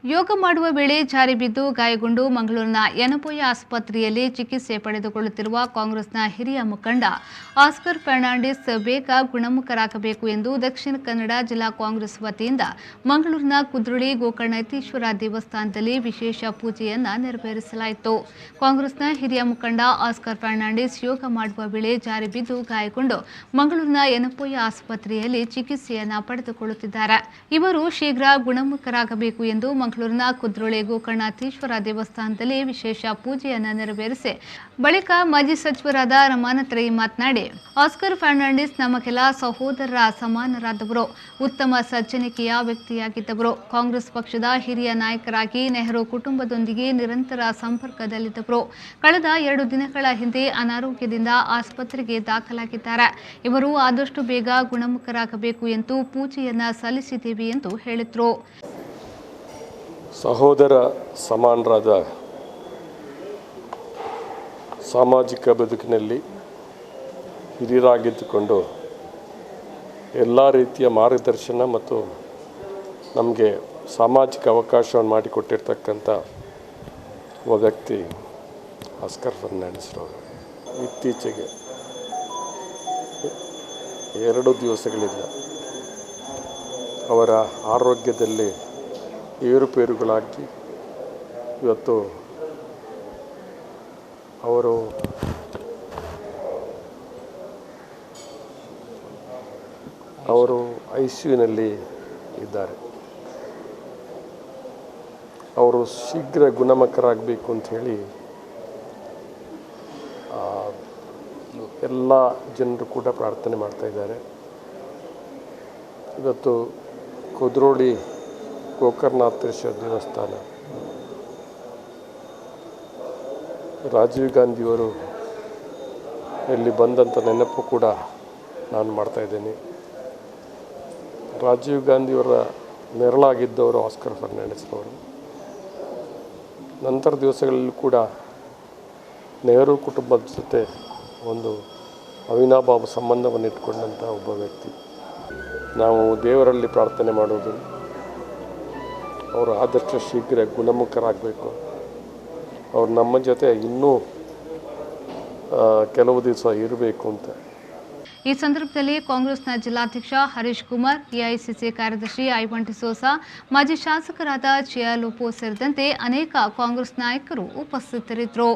ಯೋಗ ಮಾಡುವ ವೇಳೆ ಜಾರಿ ಬಿದ್ದು ಗಾಯಗೊಂಡು ಮಂಗಳೂರಿನ ಯನಪೋಯ ಆಸ್ಪತ್ರೆಯಲ್ಲಿ ಚಿಕಿತ್ಸೆ ಪಡೆದುಕೊಳ್ಳುತ್ತಿರುವ ಕಾಂಗ್ರೆಸ್ನ ಹಿರಿಯ ಮುಖಂಡ ಆಸ್ಕರ್ ಫರ್ನಾಂಡಿಸ್ ಬೇಗ ಗುಣಮುಖರಾಗಬೇಕು ಎಂದು ದಕ್ಷಿಣ ಕನ್ನಡ ಜಿಲ್ಲಾ ಕಾಂಗ್ರೆಸ್ ವತಿಯಿಂದ ಮಂಗಳೂರಿನ ಕುದ್ರೋಳಿ ಗೋಕರ್ಣೇಶ್ವರ ದೇವಸ್ಥಾನದಲ್ಲಿ ವಿಶೇಷ ಪೂಜೆಯನ್ನು ನೆರವೇರಿಸಲಾಯಿತು. ಕಾಂಗ್ರೆಸ್ನ ಹಿರಿಯ ಮುಖಂಡ ಆಸ್ಕರ್ ಫರ್ನಾಂಡಿಸ್ ಯೋಗ ಮಾಡುವ ವೇಳೆ ಜಾರಿ ಬಿದ್ದು ಗಾಯಗೊಂಡು ಮಂಗಳೂರಿನ ಯನಪೋಯ ಆಸ್ಪತ್ರೆಯಲ್ಲಿ ಚಿಕಿತ್ಸೆಯನ್ನು ಪಡೆದುಕೊಳ್ಳುತ್ತಿದ್ದಾರೆ. ಇವರು ಶೀಘ್ರ ಗುಣಮುಖರಾಗಬೇಕು ಎಂದು ಮಂಗಳೂರಿನ ಕುದ್ರೋಳಿ ಗೋಕರ್ಣೇಶ್ವರ ದೇವಸ್ಥಾನದಲ್ಲಿ ವಿಶೇಷ ಪೂಜೆಯನ್ನು ನೆರವೇರಿಸಿ ಬಳಿಕ ಮಾಜಿ ಸಚಿವರಾದ ರಮಾನಾಥ್ ರೈ ಮಾತನಾಡಿ, ಆಸ್ಕರ್ ಫರ್ನಾಂಡಿಸ್ ನಮಗೆಲ್ಲ ಸಹೋದರರ ಸಮಾನರಾದವರು, ಉತ್ತಮ ಸಜ್ಜನಿಕೆಯ ವ್ಯಕ್ತಿಯಾಗಿದ್ದವರು, ಕಾಂಗ್ರೆಸ್ ಪಕ್ಷದ ಹಿರಿಯ ನಾಯಕರಾಗಿ ನೆಹರು ಕುಟುಂಬದೊಂದಿಗೆ ನಿರಂತರ ಸಂಪರ್ಕದಲ್ಲಿದ್ದವರು. ಕಳೆದ 2 ದಿನಗಳ ಹಿಂದೆ ಅನಾರೋಗ್ಯದಿಂದ ಆಸ್ಪತ್ರೆಗೆ ದಾಖಲಾಗಿದ್ದಾರೆ. ಇವರು ಆದಷ್ಟು ಬೇಗ ಗುಣಮುಖರಾಗಬೇಕು ಎಂದು ಪೂಜೆಯನ್ನ ಸಲ್ಲಿಸಿದ್ದೇವೆ ಎಂದು ಹೇಳಿದರು. ಸಹೋದರ ಸಮಾನರಾದ ಸಾಮಾಜಿಕ ಬದುಕಿನಲ್ಲಿ ಹಿರಿಯರಾಗಿದ್ದುಕೊಂಡು ಎಲ್ಲ ರೀತಿಯ ಮಾರ್ಗದರ್ಶನ ಮತ್ತು ನಮಗೆ ಸಾಮಾಜಿಕ ಅವಕಾಶವನ್ನು ಮಾಡಿಕೊಟ್ಟಿರ್ತಕ್ಕಂಥ ಒಬ್ಬ ವ್ಯಕ್ತಿ ಆಸ್ಕರ್ ಫರ್ನಾಂಡಿಸ್ ಅವರು. ಇತ್ತೀಚೆಗೆ 2 ದಿವಸಗಳಿಂದ ಅವರ ಆರೋಗ್ಯದಲ್ಲಿ ಏರುಪೇರುಗಳಾಗಿ ಇವತ್ತು ಅವರು ICUನಲ್ಲಿ ಇದ್ದಾರೆ. ಅವರು ಶೀಘ್ರ ಗುಣಮುಖರಾಗಬೇಕು ಅಂಥೇಳಿ ಎಲ್ಲ ಜನರು ಕೂಡ ಪ್ರಾರ್ಥನೆ ಮಾಡ್ತಾ ಇದ್ದಾರೆ. ಇವತ್ತು ಕುದ್ರೋಳಿ ಗೋಕರ್ಣೇಶ್ವರ ದೇವಸ್ಥಾನ ರಾಜೀವ್ ಗಾಂಧಿಯವರು ಇಲ್ಲಿ ಬಂದಂಥ ನೆನಪು ಕೂಡ ನಾನು ಮಾಡ್ತಾಯಿದ್ದೀನಿ. ರಾಜೀವ್ ಗಾಂಧಿಯವರ ನೆರಳಾಗಿದ್ದವರು ಆಸ್ಕರ್ ಫರ್ನಾಂಡಿಸ್ ಅವರು. ನಂತರ ದಿವಸಗಳಲ್ಲಿ ಕೂಡ ನೆಹರು ಕುಟುಂಬದ ಜೊತೆ ಒಂದು ಅವಿನಾಭಾವ ಸಂಬಂಧವನ್ನು ಇಟ್ಕೊಂಡಂಥ ಒಬ್ಬ ವ್ಯಕ್ತಿ. ನಾವು ದೇವರಲ್ಲಿ ಪ್ರಾರ್ಥನೆ ಮಾಡೋದು ಅವರು ಆದಷ್ಟು ಶೀಘ್ರ ಗುಣಮುಖರಾಗಬೇಕು. ಅವರು ನಮ್ಮ ಜೊತೆ ಇನ್ನೂ ಕೆಲವು ದಿವಸ ಇರಬೇಕು ಅಂತ. ಈ ಸಂದರ್ಭದಲ್ಲಿ ಕಾಂಗ್ರೆಸ್ನ ಜಿಲ್ಲಾಧ್ಯಕ್ಷ ಹರೀಶ್ ಕುಮಾರ್, ಎಐಸಿಸಿ ಕಾರ್ಯದರ್ಶಿ ಐವಾನ್ ಡಿಸೋಜಾ, ಮಾಜಿ ಶಾಸಕರಾದ ಚಿಯಾ ಲೋಪೋ ಸೇರಿದಂತೆ ಅನೇಕ ಕಾಂಗ್ರೆಸ್ ನಾಯಕರು ಉಪಸ್ಥಿತರಿದ್ದರು.